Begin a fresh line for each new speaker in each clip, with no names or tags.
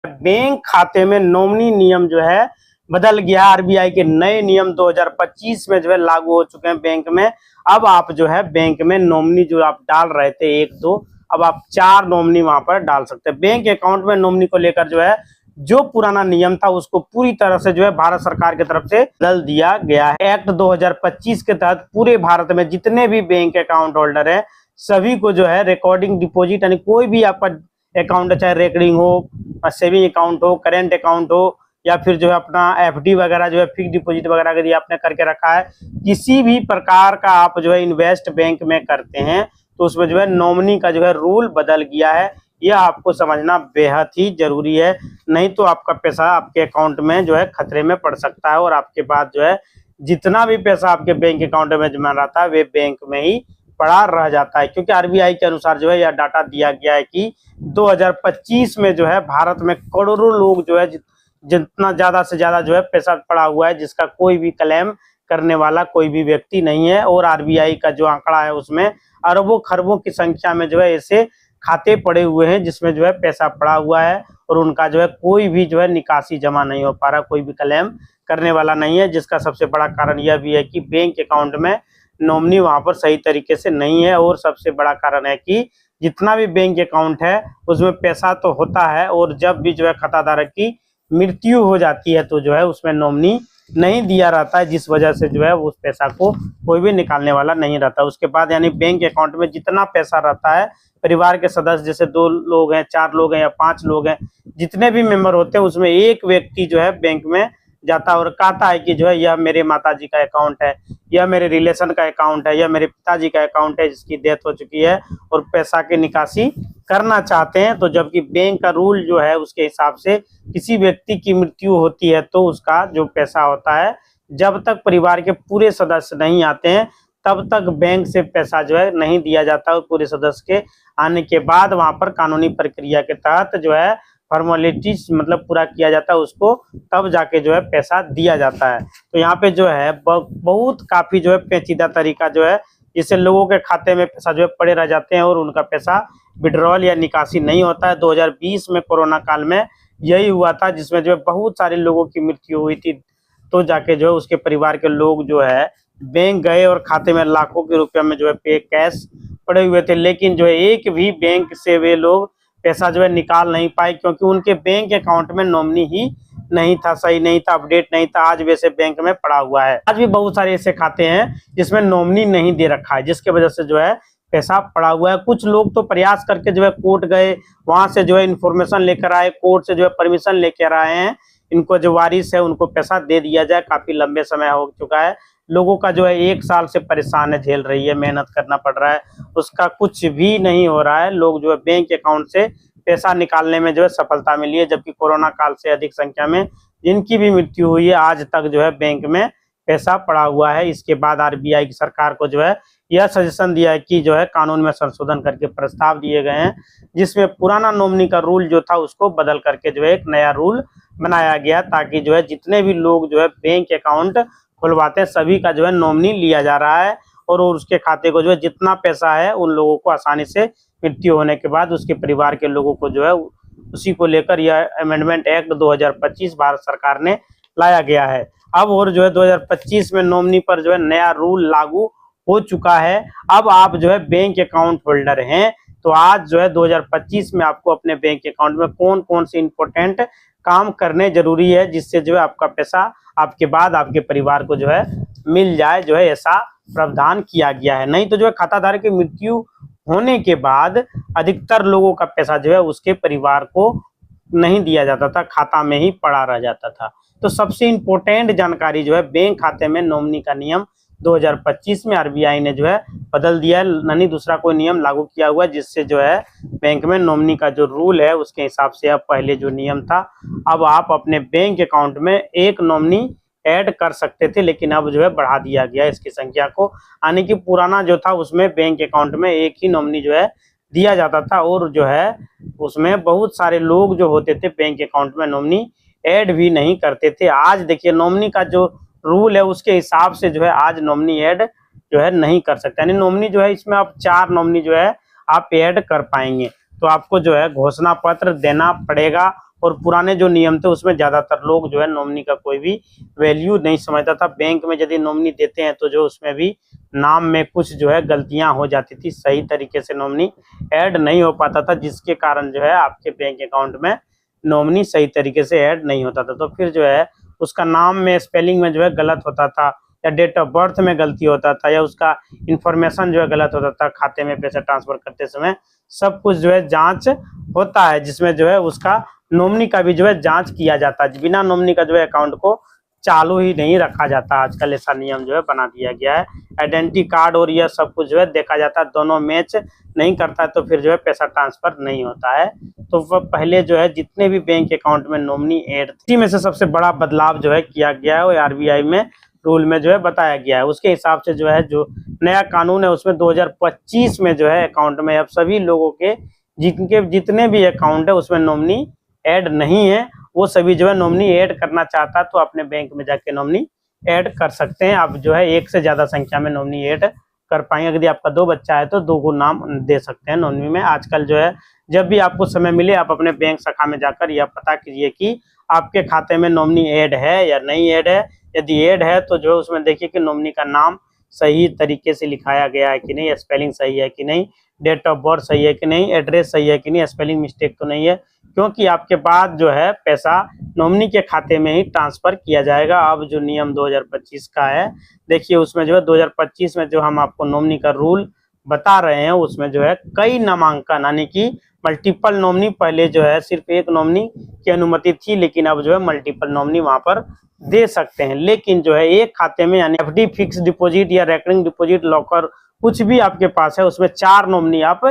Bank खाते में nominee नियम जो है बदल गया। आरबीआई के नए नियम 2025 में जो है लागू हो चुके हैं बैंक में। अब आप जो है बैंक में नॉमिनी जो आप डाल रहे थे 1-2, अब आप 4 नॉमिनी वहां पर डाल सकते हैं। बैंक अकाउंट में नॉमिनी को लेकर जो है जो पुराना नियम था उसको पूरी तरह से जो है भारत सरकार की तरफ से बदल दिया गया है। एक्ट 2025 के तहत पूरे भारत में जितने भी बैंक अकाउंट होल्डर है सभी को जो है रिकॉर्डिंग डिपॉजिट यानी कोई भी आपका अकाउंट है, चाहे रेकरिंग हो, सेविंग अकाउंट हो, करेंट अकाउंट हो, या फिर जो है अपना एफडी वगैरह जो है फिक्स डिपॉजिट वगैरह यदि आपने करके रखा है, किसी भी प्रकार का आप जो है इन्वेस्ट बैंक में करते हैं तो उसमें जो है नॉमिनी का जो है रूल बदल गया है। यह आपको समझना बेहद ही जरूरी है, नहीं तो आपका पैसा आपके अकाउंट में जो है खतरे में पड़ सकता है और आपके पास जो है जितना भी पैसा आपके बैंक अकाउंट में जमा रहता है वे बैंक में ही पड़ा रह जाता है। क्योंकि आरबीआई के अनुसार जो है यह डाटा दिया गया है कि 2025 में जो है भारत में करोड़ों लोग जो है जितना ज्यादा से ज्यादा जो है पैसा पड़ा हुआ है जिसका कोई भी क्लेम करने वाला कोई भी व्यक्ति नहीं है। और आरबीआई का जो आंकड़ा है उसमें अरबों खरबों की संख्या में जो है ऐसे खाते पड़े हुए हैं जिसमें जो है पैसा पड़ा हुआ है और उनका जो है कोई भी जो है निकासी जमा नहीं हो पा रहा, कोई भी क्लेम करने वाला नहीं है। जिसका सबसे बड़ा कारण यह भी है कि बैंक अकाउंट में नॉमिनी वहां पर सही तरीके से नहीं है। और सबसे बड़ा कारण है कि जितना भी बैंक अकाउंट है उसमें पैसा तो होता है और जब भी जो है खाताधारक की मृत्यु हो जाती है तो जो है उसमें नॉमिनी नहीं दिया रहता है, जिस वजह से जो है उस पैसा को कोई भी निकालने वाला नहीं रहता। उसके बाद यानी बैंक अकाउंट में जितना पैसा रहता है परिवार के सदस्य जैसे 2 लोग हैं, 4 लोग हैं या 5 लोग हैं, जितने भी मेंबर होते हैं उसमें एक व्यक्ति जो है बैंक में जाता है और कहता है कि जो है यह मेरे माताजी का अकाउंट है, यह मेरे रिलेशन का अकाउंट है, यह मेरे पिताजी का अकाउंट है जिसकी डेथ हो चुकी है और पैसा की निकासी करना चाहते हैं। तो जबकि बैंक का रूल जो है उसके हिसाब से किसी व्यक्ति की मृत्यु होती है तो उसका जो पैसा होता है जब तक परिवार के पूरे सदस्य नहीं आते हैं तब तक बैंक से पैसा जो है नहीं दिया जाता और पूरे सदस्य के आने के बाद वहां पर कानूनी प्रक्रिया के तहत जो है फॉर्मेलिटीज मतलब पूरा किया जाता है उसको, तब जाके जो है पैसा दिया जाता है। तो यहाँ पे जो है बहुत काफी जो है पेचीदा तरीका जो है जिससे लोगों के खाते में पैसा जो है पड़े रह जाते हैं और उनका पैसा विड्रॉल या निकासी नहीं होता है। 2020 में कोरोना काल में यही हुआ था जिसमें जो है बहुत सारे लोगों की मृत्यु हुई थी। तो जाके जो है उसके परिवार के लोग जो है बैंक गए और खाते में लाखों के रुपए में जो है पे कैश पड़े हुए थे, लेकिन जो है एक भी बैंक से वे लोग पैसा जो है निकाल नहीं पाए क्योंकि उनके बैंक अकाउंट में नॉमिनी ही नहीं था, सही नहीं था, अपडेट नहीं था। आज वैसे बैंक में पड़ा हुआ है। आज भी बहुत सारे ऐसे खाते हैं जिसमें नॉमिनी नहीं दे रखा है जिसके वजह से जो है पैसा पड़ा हुआ है। कुछ लोग तो प्रयास करके जो है कोर्ट गए, वहां से जो है इन्फॉर्मेशन लेकर आए, कोर्ट से जो है परमिशन लेकर आए हैं इनको जो वारिस है उनको पैसा दे दिया जाए। काफी लंबे समय हो चुका है, लोगों का जो है 1 साल से परेशान है, झेल रही है, मेहनत करना पड़ रहा है, उसका कुछ भी नहीं हो रहा है। लोग जो है बैंक अकाउंट से पैसा निकालने में जो है सफलता मिली है, जबकि कोरोना काल से अधिक संख्या में जिनकी भी मृत्यु हुई है आज तक जो है बैंक में पैसा पड़ा हुआ है। इसके बाद आरबीआई की सरकार को जो है यह सजेशन दिया है कि जो है कानून में संशोधन करके प्रस्ताव दिए गए हैं जिसमें पुराना नॉमिनी का रूल जो था उसको बदल करके जो है एक नया रूल बनाया गया ताकि जो है जितने भी लोग जो है बैंक अकाउंट खुलवाते हैं सभी का जो है नॉमिनी लिया जा रहा है और उसके खाते को जो है जितना पैसा है उन लोगों को आसानी से मृत्यु होने के बाद उसके परिवार के लोगों को जो है उसी को लेकर यह अमेंडमेंट एक्ट 2025 भारत सरकार ने लाया गया है। अब और जो है 2025 में नॉमिनी पर जो है नया रूल लागू हो चुका है। अब आप जो है बैंक अकाउंट होल्डर हैं तो आज जो है 2025 में आपको अपने बैंक अकाउंट में कौन कौन से इंपॉर्टेंट काम करने जरूरी है जिससे जो है आपका पैसा आपके बाद आपके परिवार को जो है मिल जाए, जो है ऐसा प्रावधान किया गया है। नहीं तो जो है खाताधारक की मृत्यु होने के बाद अधिकतर लोगों का पैसा जो है उसके परिवार को नहीं दिया जाता था, खाता में ही पड़ा रह जाता था। तो सबसे इम्पोर्टेंट जानकारी जो है बैंक खाते में नॉमिनी का नियम 2025 में आरबीआई ने जो है बदल दिया है, नहीं दूसरा कोई नियम लागू किया हुआ है जिससे जो है बैंक में नॉमिनी का जो रूल है उसके हिसाब से अब पहले जो नियम था अब आप अपने बैंक अकाउंट में एक नॉमिनी ऐड कर सकते थे, लेकिन अब जो है बढ़ा दिया गया इसकी संख्या को। यानी कि पुराना जो था उसमें बैंक अकाउंट में एक ही नॉमिनी जो है दिया जाता था और जो है उसमें बहुत सारे लोग जो होते थे बैंक अकाउंट में नॉमिनी ऐड भी नहीं करते थे। आज देखिए नॉमिनी का जो रूल है उसके हिसाब से जो है आज नॉमिनी ऐड जो है नहीं कर सकते, यानी नॉमिनी जो है इसमें आप 4 नॉमिनी जो है आप ऐड कर पाएंगे। तो आपको जो है घोषणा पत्र देना पड़ेगा और पुराने जो नियम थे उसमें ज्यादातर लोग जो है नॉमिनी का कोई भी वैल्यू नहीं समझता था। बैंक में यदि नॉमिनी देते हैं तो जो उसमें भी नाम में कुछ जो है गलतियां हो जाती थी, सही तरीके से नॉमिनी ऐड नहीं हो पाता था, जिसके कारण जो है आपके बैंक अकाउंट में नॉमिनी सही तरीके से ऐड नहीं होता था। तो फिर जो है उसका नाम में स्पेलिंग में जो है गलत होता था, या डेट ऑफ बर्थ में गलती होता था, या उसका इंफॉर्मेशन जो है गलत होता था खाते में पैसा ट्रांसफर करते समय। सब कुछ जो है जांच होता है, जिसमें जो है उसका नॉमिनी का भी जो है जांच किया जाता है। बिना नॉमिनी का जो है अकाउंट को चालू ही नहीं रखा जाता। आजकल ऐसा नियम जो है बना दिया गया है। आइडेंटिटी कार्ड और यह सब कुछ जो है देखा जाता है, दोनों मैच नहीं करता है तो फिर जो है पैसा ट्रांसफर नहीं होता है। तो वह पहले जो है जितने भी बैंक अकाउंट में नॉमिनी ऐड, इसी में से सबसे बड़ा बदलाव जो है किया गया है वो आरबीआई में रूल में जो है बताया गया है। उसके हिसाब से जो है जो नया कानून है उसमें 2025 में जो है अकाउंट में अब सभी लोगों के जितने भी अकाउंट है उसमें नॉमिनी ऐड नहीं है, वो सभी जो है नॉमिनी ऐड करना चाहता है तो अपने बैंक में जाके नॉमिनी ऐड कर सकते हैं। आप जो है एक से ज्यादा संख्या में नॉमिनी ऐड कर पाएंगे। यदि आपका 2 बच्चा है तो 2 को नाम दे सकते हैं नॉमिनी में। आजकल जो है जब भी आपको समय मिले आप अपने बैंक शाखा में जाकर यह पता कीजिए कि आपके खाते में नॉमिनी ऐड है या नहीं ऐड है। यदि ऐड है तो जो है उसमें देखिए कि नॉमिनी का नाम सही तरीके से लिखाया गया है कि नहीं, स्पेलिंग सही है कि नहीं, डेट ऑफ बर्थ सही है कि नहीं, एड्रेस सही है कि नहीं, स्पेलिंग मिस्टेक तो नहीं है, क्योंकि आपके बाद जो है पैसा नॉमिनी के खाते में ही ट्रांसफर किया जाएगा। अब जो नियम 2025 का है देखिए उसमें जो है 2025 में जो हम आपको नॉमिनी का रूल बता रहे हैं उसमें जो है कई नामांकन यानी कि मल्टीपल नॉमिनी, पहले जो है सिर्फ एक नॉमिनी की अनुमति थी लेकिन अब जो है मल्टीपल नॉमिनी वहां पर दे सकते हैं। लेकिन जो है एक खाते में यानी एफडी, फिक्स डिपॉजिट या रेकरिंग डिपॉजिट, लॉकर कुछ भी आपके पास है उसमें 4 नॉमिनी आप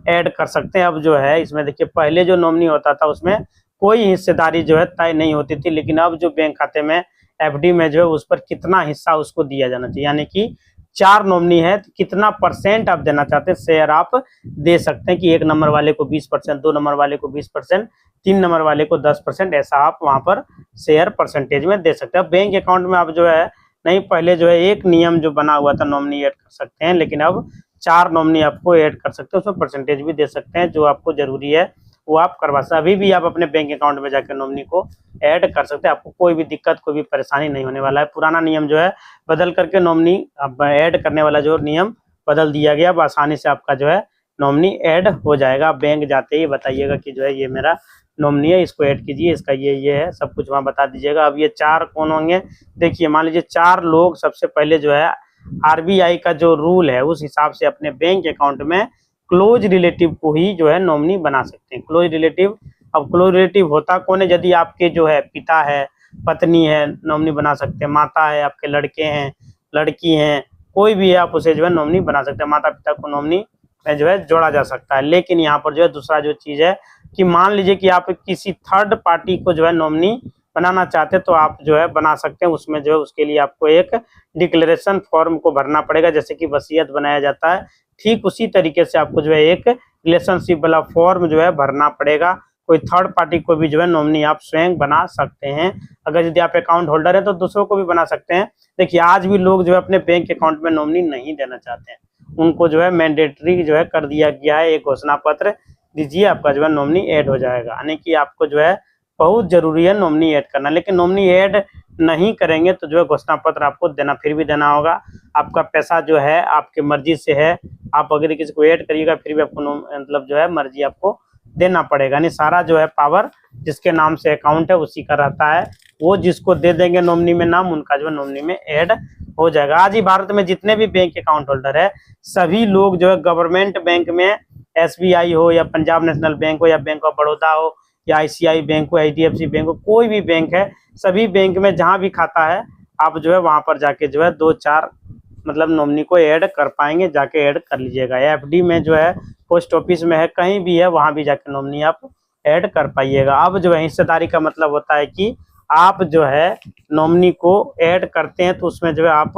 ऐड कर सकते हैं। अब जो है इसमें देखिए पहले जो नॉमिनी होता था उसमें कोई हिस्सेदारी जो है तय नहीं होती थी, लेकिन अब जो बैंक खाते में एफडी में जो है उस पर कितना हिस्सा उसको दिया जाना चाहिए, यानी कि 4 नॉमिनी है तो कितना परसेंट आप देना चाहते हैं शेयर आप दे सकते हैं कि 1 नंबर वाले को 20%, 2 नंबर वाले को 20%, 3 नंबर वाले को 10%, ऐसा आप वहां पर शेयर परसेंटेज में दे सकते हैं। बैंक अकाउंट में आप जो है नहीं, पहले जो है एक नियम जो बना हुआ था नॉमिनी ऐड कर सकते हैं, लेकिन अब 4 नॉमिनी आपको ऐड कर सकते हैं, उसमें परसेंटेज भी दे सकते हैं। जो आपको जरूरी है वो आप करवा सकते हैं। अभी भी आप अपने बैंक अकाउंट में जाकर नॉमिनी को ऐड कर सकते हैं, आपको कोई भी दिक्कत कोई भी परेशानी नहीं होने वाला है। पुराना नियम जो है बदल करके नॉमिनी अब ऐड करने वाला जो नियम बदल दिया गया, अब आसानी से आपका जो है नॉमिनी ऐड हो जाएगा। बैंक जाते ही बताइएगा कि जो है ये मेरा नॉमिनी है, इसको ऐड कीजिए, इसका ये है, सब कुछ वहां बता दीजिएगा। अब ये 4 कौन होंगे, देखिए मान लीजिए 4 लोग सबसे पहले जो है आरबीआई का जो रूल है उस हिसाब से अपने बैंक अकाउंट में क्लोज रिलेटिव को ही जो है नॉमिनी बना सकते हैं। क्लोज रिलेटिव, अब क्लोज रिलेटिव होता कौन है, यदि आपके जो है पिता है, पत्नी है, नॉमिनी बना सकते हैं, माता है, आपके लड़के हैं, लड़की हैं, कोई भी है आप उसे जो है नॉमिनी बना सकते हैं। माता पिता को नॉमिनी में जो है जोड़ा जा सकता है। लेकिन यहाँ पर जो है दूसरा जो चीज है कि मान लीजिए कि आप किसी थर्ड पार्टी को जो है नॉमिनी बनाना चाहते हैं तो आप जो है बना सकते हैं। उसमें जो है उसके लिए आपको एक डिक्लेरेशन फॉर्म को भरना पड़ेगा, जैसे कि वसीयत बनाया जाता है, ठीक उसी तरीके से आपको जो है एक रिलेशनशिप वाला फॉर्म जो है भरना पड़ेगा। कोई थर्ड पार्टी को भी जो है नॉमिनी आप स्वयं बना सकते हैं। अगर यदि आप अकाउंट होल्डर है तो दूसरों को भी बना सकते हैं। देखिए आज भी लोग जो है अपने बैंक अकाउंट में नॉमिनी नहीं देना चाहते हैं, उनको जो है मैंडेटरी जो है कर दिया गया है, एक घोषणा पत्र दीजिए, आपका जो है नॉमिनी ऐड हो जाएगा। यानी कि आपको जो है बहुत जरूरी है नॉमिनी ऐड करना, लेकिन नॉमिनी ऐड नहीं करेंगे तो जो है घोषणा पत्र आपको देना, फिर भी देना होगा। आपका पैसा जो है आपके मर्जी से है, आप अगर किसी को ऐड करिएगा फिर भी आपको मतलब जो है मर्जी आपको देना पड़ेगा। यानी सारा जो है पावर जिसके नाम से अकाउंट है उसी का रहता है, वो जिसको दे देंगे नॉमिनी में नाम, उनका जो है नॉमिनी में ऐड हो जाएगा। आज ही भारत में जितने भी बैंक अकाउंट होल्डर है सभी लोग जो है गवर्नमेंट बैंक में, एसबीआई हो या पंजाब नेशनल बैंक हो या बैंक ऑफ बड़ौदा हो या आईसीआई बैंक हो, एचडीएफसी बैंक हो, कोई भी बैंक है, सभी बैंक में जहां भी खाता है आप जो है वहां पर जाके जो है 2-4 मतलब नॉमिनी को ऐड कर पाएंगे, जाके ऐड कर लीजिएगा। एफडी में जो है, पोस्ट ऑफिस में है, कहीं भी है, वहां भी जाके नॉमिनी आप ऐड कर पाइएगा। अब जो है हिस्सेदारी का मतलब होता है कि आप जो है नॉमिनी को ऐड करते हैं तो उसमें जो है आप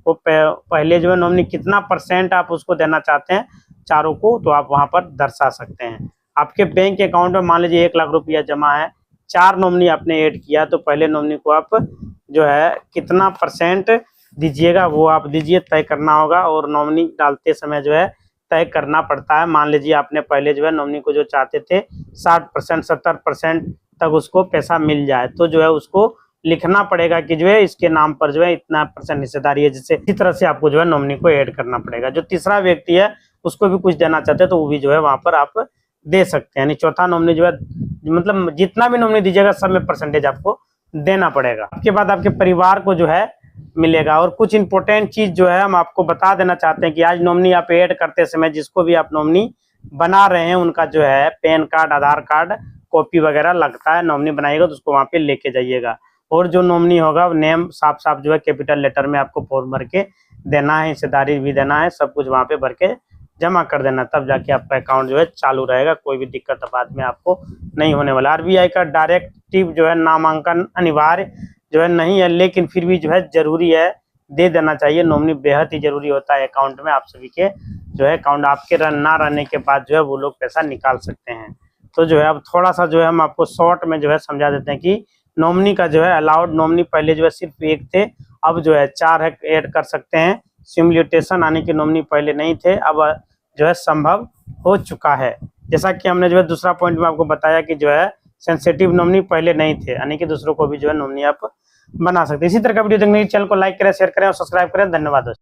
वो पहले जो है नॉमिनी कितना % आप उसको देना चाहते हैं चारों को, तो आप वहां पर दर्शा सकते हैं। आपके बैंक अकाउंट में मान लीजिए 1 लाख रुपया जमा है, 4 नॉमिनी आपने ऐड किया, तो पहले नॉमिनी को आप जो है कितना % दीजिएगा वो आप दीजिए, तय करना होगा। और नॉमिनी डालते समय जो है तय करना पड़ता है। मान लीजिए आपने पहले जो है नॉमिनी को जो चाहते थे 60%, 70%, तक उसको पैसा मिल जाए। तो जो है उसको लिखना पड़ेगा कि जो है इसके नाम पर जो है इतना % हिस्सेदारी है, जिससे इस तरह से आपको जो है नॉमिनी को ऐड करना पड़ेगा। जो तीसरा व्यक्ति है उसको भी कुछ देना चाहते हैं तो वो भी जो है वहां पर आप दे सकते हैं। यानी चौथा नॉमिनी जो है, मतलब जितना भी नॉमिनी दीजिएगा सब में % आपको देना पड़ेगा। उसके बाद आपके परिवार को जो है मिलेगा। और कुछ इंपॉर्टेंट चीज जो है हम आपको बता देना चाहते हैं कि आज नॉमिनी आप ऐड करते समय जिसको भी आप नॉमिनी बना रहे हैं उनका जो है पैन कार्ड, आधार कार्ड कॉपी वगैरह लगता है। नॉमिनी बनाइएगा तो उसको वहां पे लेके जाइएगा। और जो नॉमिनी होगा नेम साफ साफ जो है कैपिटल लेटर में आपको फॉर्म भर के देना है, हिस्सेदारी भी देना है, सब कुछ वहां पे भर के जमा कर देना, तब जाके आपका अकाउंट जो है चालू रहेगा। कोई भी दिक्कत बाद में आपको नहीं होने वाला। आरबीआई का डायरेक्टिव जो है नामांकन अनिवार्य जो है नहीं है, लेकिन फिर भी जो है जरूरी है, दे देना चाहिए। नॉमिनी बेहद ही जरूरी होता है अकाउंट में। आप सभी के जो है अकाउंट आपके ना रहने के बाद जो है वो लोग पैसा निकाल सकते हैं। तो जो है अब थोड़ा सा जो है हम आपको शॉर्ट में जो है समझा देते हैं कि नॉमिनी का जो है अलाउड नॉमिनी पहले जो है सिर्फ 1 थे, अब जो है 4 ऐड कर सकते हैं। सिमुलेटेशन आने के नॉमिनी पहले नहीं थे, अब जो है संभव हो चुका है। जैसा कि हमने जो है दूसरा पॉइंट में आपको बताया कि जो है सेंसिटिव नॉमिनी पहले नहीं थे, यानी कि दूसरों को भी जो है नॉमिनी आप बना सकते हैं। इसी तरह का वीडियो देखने के लिए चैनल को लाइक करें, शेयर करें और सब्सक्राइब करें। धन्यवाद दोस्तों।